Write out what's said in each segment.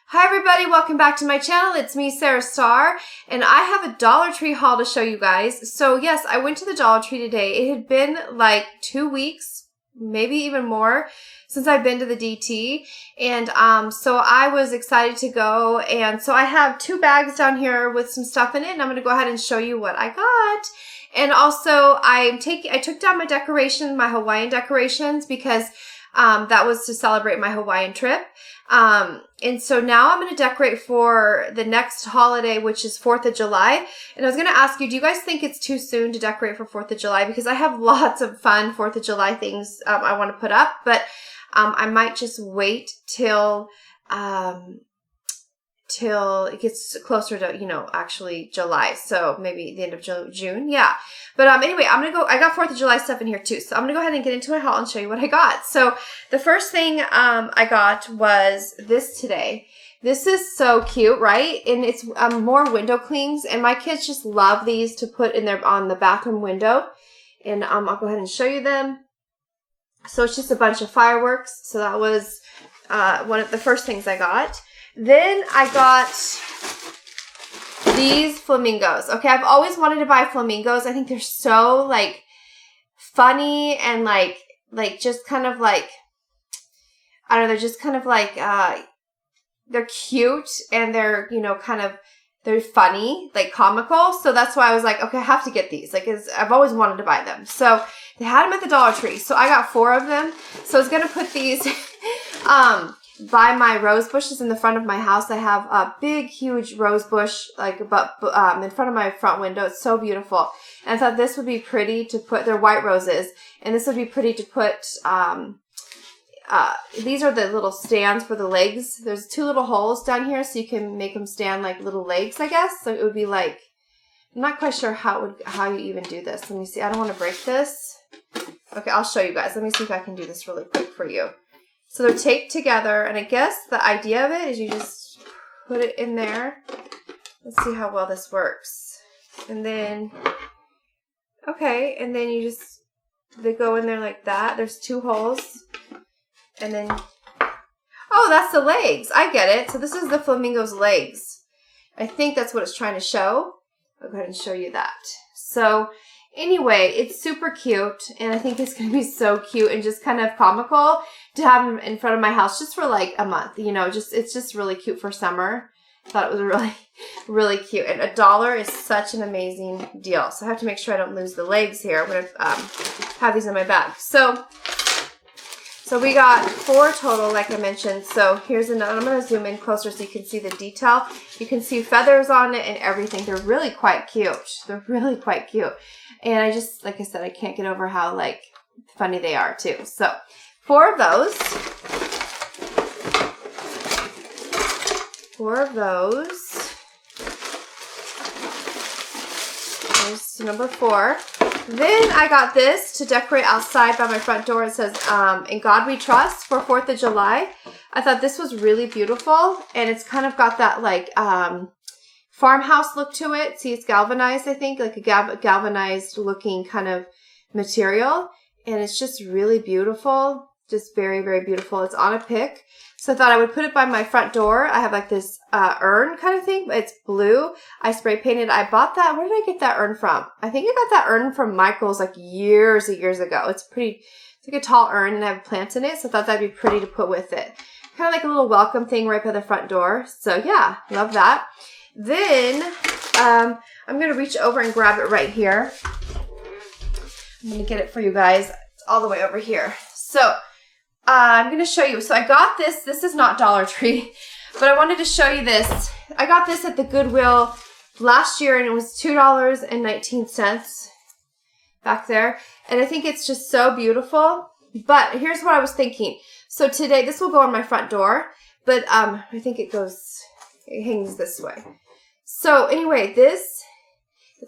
Hi everybody, welcome back to my channel. It's me, Sarah Star, and I have a Dollar Tree haul to show you guys. So yes, I went to the Dollar Tree today. It had been like 2 weeks, maybe even more, since I've been to the DT. And so I was excited to go. And so I have 2 bags down here with some stuff in it, and I'm going to go ahead and show you what I got. And also I took down my decorations, my Hawaiian decorations, because that was to celebrate my Hawaiian trip. And so now I'm going to decorate for the next holiday, which is 4th of July. And I was going to ask you, do you guys think it's too soon to decorate for 4th of July? Because I have lots of fun 4th of July things I want to put up, but I might just wait till it gets closer to, actually July. So maybe the end of June. Yeah. But anyway, I got 4th of July stuff in here too. So I'm going to go ahead and get into my haul and show you what I got. So the first thing I got was this today. This is so cute, right? And it's more window clings, and my kids just love these to put in on the bathroom window. And I'll go ahead and show you them. So it's just a bunch of fireworks. So that was one of the first things I got. Then I got these flamingos. Okay, I've always wanted to buy flamingos. I think they're so funny and just kind of I don't know, they're just kind of they're cute, and they're, they're funny, comical. So that's why I was like, okay, I have to get these. I've always wanted to buy them. So they had them at the Dollar Tree. So I got 4 of them. So I was going to put these by my rose bushes in the front of my house. I have a big, huge rose bush, in front of my front window. It's so beautiful. And I thought this would be pretty to put, they're white roses, and this would be pretty to put, these are the little stands for the legs. There's 2 little holes down here, so you can make them stand like little legs, I guess. So it would be I'm not quite sure how you even do this. Let me see. I don't want to break this. Okay, I'll show you guys. Let me see if I can do this really quick for you. So they're taped together, and I guess the idea of it is you just put it in there. Let's see how well this works. And then, okay, and then they go in there like that. There's 2 holes. And then, oh, that's the legs. I get it. So this is the flamingo's legs. I think that's what it's trying to show. I'll go ahead and show you that. So anyway, it's super cute, and I think it's going to be so cute and just kind of comical to have them in front of my house just for a month. It's just really cute for summer. I thought it was really, really cute. And $1 is such an amazing deal. So I have to make sure I don't lose the legs here. I'm going to have these in my bag. So we got 4 total, like I mentioned. So here's another. I'm going to zoom in closer so you can see the detail. You can see feathers on it and everything. They're really quite cute. They're really quite cute. And I just, like I said, I can't get over how funny they are too. So 4 of those. 4 of those. There's number 4. Then I got this to decorate outside by my front door. It says, "In God We Trust" for 4th of July. I thought this was really beautiful, and it's kind of got that farmhouse look to it. See, it's galvanized, I think, like a galvanized looking kind of material, and it's just really beautiful. Just very, very beautiful. It's on a pick. So I thought I would put it by my front door. I have this urn kind of thing, but it's blue. I spray painted. I bought that. Where did I get that urn from? I think I got that urn from Michael's years and years ago. It's like a tall urn, and I have plants in it. So I thought that'd be pretty to put with it. Kind of like a little welcome thing right by the front door. So yeah, love that. Then I'm going to reach over and grab it right here. I'm going to get it for you guys. It's all the way over here. So I'm going to show you. So I got this. This is not Dollar Tree, but I wanted to show you this. I got this at the Goodwill last year, and it was $2.19 back there. And I think it's just so beautiful. But here's what I was thinking. So today, this will go on my front door, but I think it hangs this way. So anyway, it's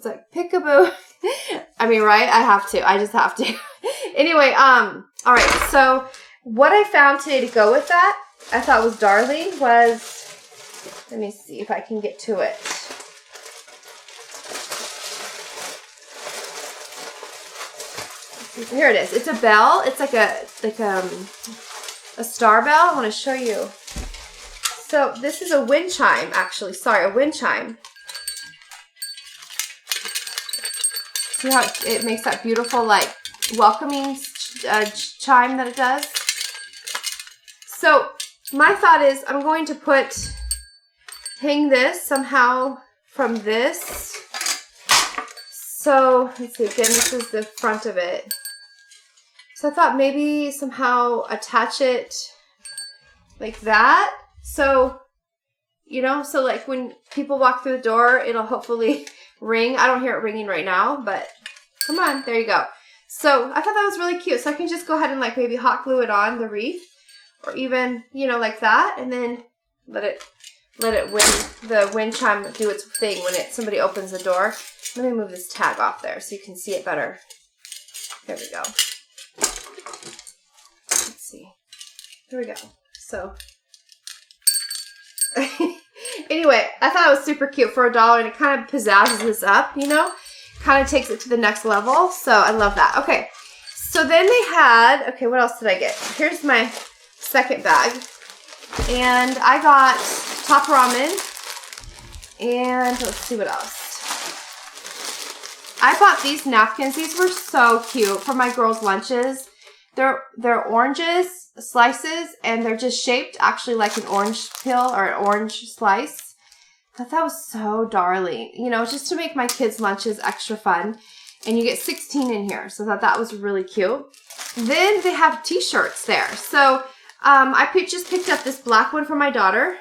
like peekaboo. I mean, right? I just have to. Anyway, all right. So what I found today to go with that, I thought was darling, was, let me see if I can get to it. Here it is. It's a bell. It's like a star bell. I want to show you. So this is a wind chime, actually. Sorry, a wind chime. See how it makes that beautiful, like, welcoming chime that it does? So my thought is I'm going to hang this somehow from this. So let's see, again, this is the front of it. So I thought maybe somehow attach it like that. So, you know, so like when people walk through the door, it'll hopefully ring. I don't hear it ringing right now, but come on, there you go. So I thought that was really cute. So I can just go ahead and like maybe hot glue it on the wreath, or even, you know, like that, and then let it the wind chime do its thing when somebody opens the door. Let me move this tag off there so you can see it better. There we go. Let's see. There we go. So anyway, I thought it was super cute for $1, and it kind of pizzazzes this up, you know? Kind of takes it to the next level. So I love that. Okay. So then they had, okay, what else did I get? Here's my second bag. And I got top ramen. And let's see what else. I bought these napkins. These were so cute for my girls' lunches. They're oranges, slices, and they're just shaped actually like an orange peel or an orange slice. I thought that was so darling. You know, just to make my kids' lunches extra fun. And you get 16 in here. So I thought that was really cute. Then they have t-shirts there. So I just picked up this black one for my daughter.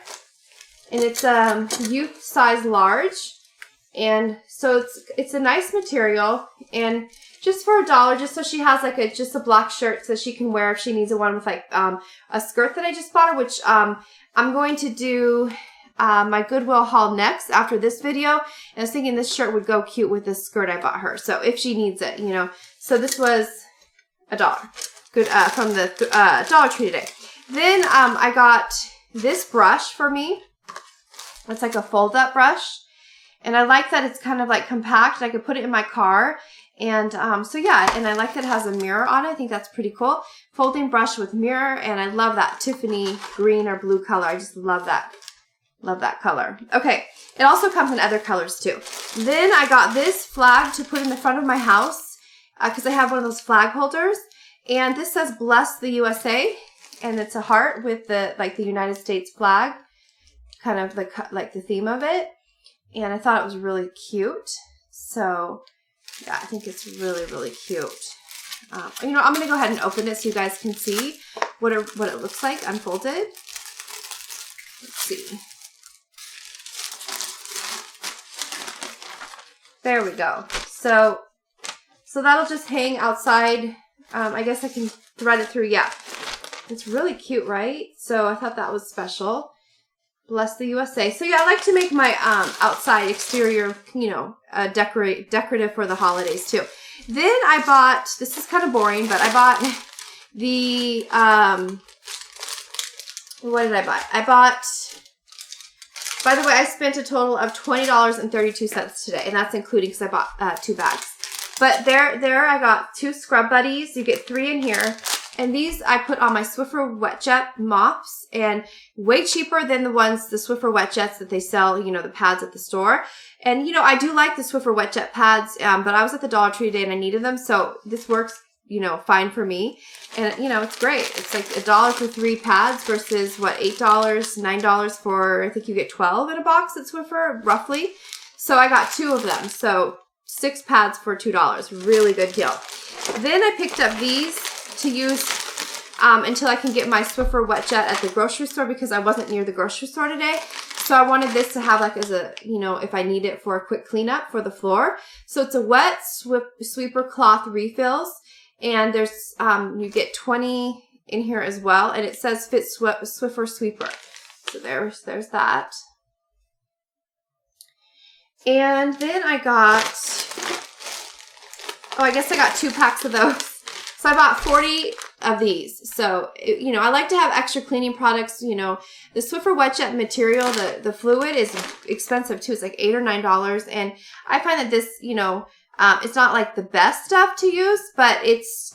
And it's youth size large. And so it's a nice material. And just for $1, just so she has like just a black shirt so she can wear if she needs one with like a skirt that I just bought her, which I'm going to do my Goodwill haul next after this video. And I was thinking this shirt would go cute with this skirt I bought her. So if she needs it, you know. So this was $1. Good from the Dollar Tree today. Then I got this brush for me. It's like a fold-up brush. And I like that it's kind of like compact. I could put it in my car. And so yeah, and I like that it has a mirror on it. I think that's pretty cool. Folding brush with mirror. And I love that Tiffany green or blue color. I just love that. Love that color. Okay. It also comes in other colors too. Then I got this flag to put in the front of my house because I have one of those flag holders. And this says Bless the USA. And it's a heart with the United States flag. Kind of like the theme of it. And I thought it was really cute. So yeah, I think it's really, really cute. You know, I'm going to go ahead and open it so you guys can see what it looks like unfolded. Let's see. There we go. So that'll just hang outside. I guess I can thread it through. Yeah. It's really cute, right? So I thought that was special. Bless the USA. So yeah, I like to make my outside exterior, you know, decorative for the holidays too. Then I bought, this is kind of boring, but I bought the, what did I buy? I bought, by the way, I spent a total of $20.32 today, and that's including because I bought 2 bags. But there I got 2 Scrub Buddies. You get 3 in here. And these I put on my Swiffer Wet Jet mops, and way cheaper than the Swiffer Wet Jets that they sell, you know, the pads at the store. And, you know, I do like the Swiffer Wet Jet pads, but I was at the Dollar Tree today and I needed them. So this works, you know, fine for me. And, you know, it's great. It's like $1 for 3 pads versus what, $8, $9 for, I think you get 12 in a box at Swiffer, roughly. So I got 2 of them. So 6 pads for $2. Really good deal. Then I picked up these to use until I can get my Swiffer Wet Jet at the grocery store because I wasn't near the grocery store today. So I wanted this to have like as a, you know, if I need it for a quick cleanup for the floor. So it's a wet sweeper cloth refills, and there's you get 20 in here as well, and it says Fit Swiffer Sweeper. So there's that. And then I got, I guess I got 2 packs of those. So I bought 40 of these. So, you know, I like to have extra cleaning products. You know, the Swiffer Wet Jet material, the fluid is expensive too. It's like $8 or $9. And I find that this, you know, it's not like the best stuff to use, but it's,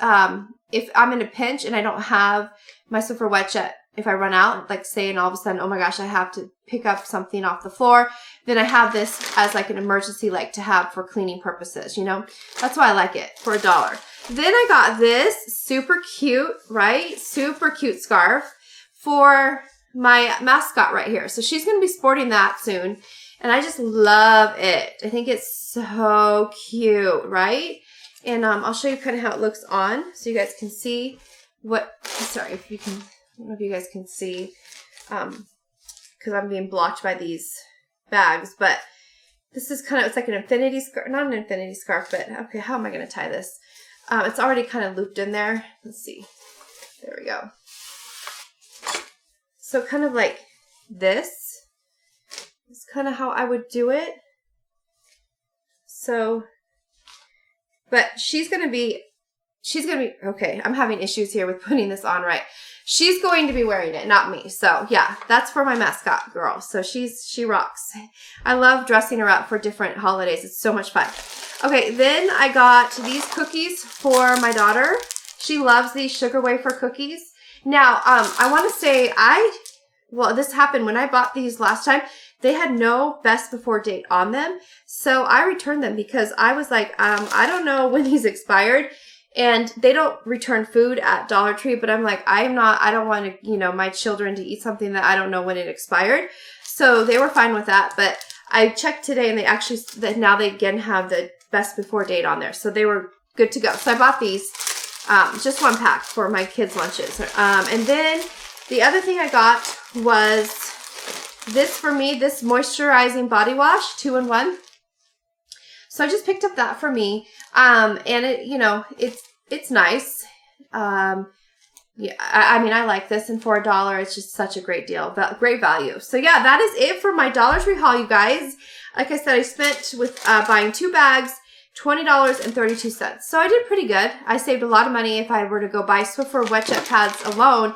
if I'm in a pinch and I don't have my Swiffer Wet Jet if I run out, like say, and all of a sudden, oh my gosh, I have to pick up something off the floor, then I have this as like an emergency, like to have for cleaning purposes, you know? That's why I like it for $1. Then I got this super cute, right? Super cute scarf for my mascot right here. So she's going to be sporting that soon. And I just love it. I think it's so cute, right? And I'll show you kind of how it looks on so you guys can see what, sorry if you can, I don't know if you guys can see, because I'm being blocked by these bags, but this is kind of, it's like an infinity scarf, not an infinity scarf, but okay, how am I going to tie this? It's already kind of looped in there. Let's see. There we go. So kind of like this is kind of how I would do it. So, but she's going to be, okay, I'm having issues here with putting this on right. She's going to be wearing it, not me. So yeah, that's for my mascot girl. So she rocks. I love dressing her up for different holidays. It's so much fun. Okay, then I got these cookies for my daughter. She loves these sugar wafer cookies. Now, I want to say well, this happened when I bought these last time. They had no best before date on them. So I returned them because I was like, I don't know when these expired. And they don't return food at Dollar Tree, but I'm like, I don't want to, you know, my children to eat something that I don't know when it expired. So they were fine with that. But I checked today and they actually, now they again have the best before date on there. So they were good to go. So I bought these, just one pack for my kids' lunches. And then the other thing I got was this for me, this moisturizing body wash, 2-in-1. So I just picked up that for me. And it, you know, it's nice. Yeah, I mean, I like this, and for $1, it's just such a great deal, but great value. So yeah, that is it for my Dollar Tree haul, you guys. Like I said, I spent with buying 2 bags, $20.32. So I did pretty good. I saved a lot of money. If I were to go buy Swiffer wet jet pads alone,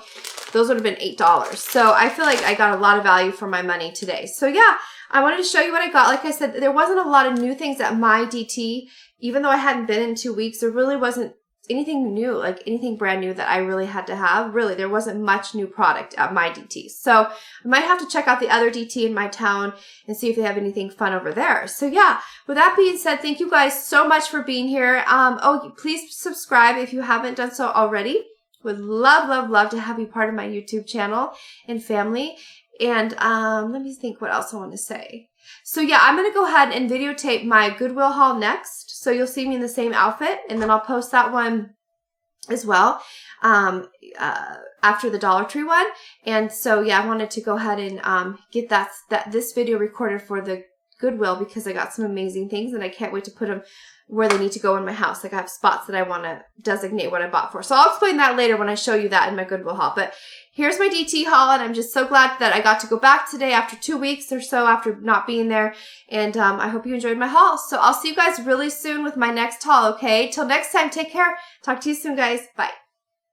those would have been $8. So I feel like I got a lot of value for my money today. So yeah, I wanted to show you what I got. Like I said, there wasn't a lot of new things at my DT. Even though I hadn't been in 2 weeks, there really wasn't anything new, like anything brand new that I really had to have. Really, there wasn't much new product at my DT. So I might have to check out the other DT in my town and see if they have anything fun over there. So yeah, with that being said, thank you guys so much for being here. Oh, please subscribe if you haven't done so already. Would love, love, love to have you part of my YouTube channel and family. And let me think what else I want to say. So yeah, I'm going to go ahead and videotape my Goodwill haul next. So you'll see me in the same outfit, and then I'll post that one as well after the Dollar Tree one. And so yeah, I wanted to go ahead and get this video recorded for the Goodwill because I got some amazing things, and I can't wait to put them where they need to go in my house. Like I have spots that I want to designate what I bought for. So I'll explain that later when I show you that in my Goodwill haul. But here's my DT haul, and I'm just so glad that I got to go back today after 2 weeks or so after not being there. And I hope you enjoyed my haul. So I'll see you guys really soon with my next haul, okay? Till next time, take care. Talk to you soon, guys. Bye.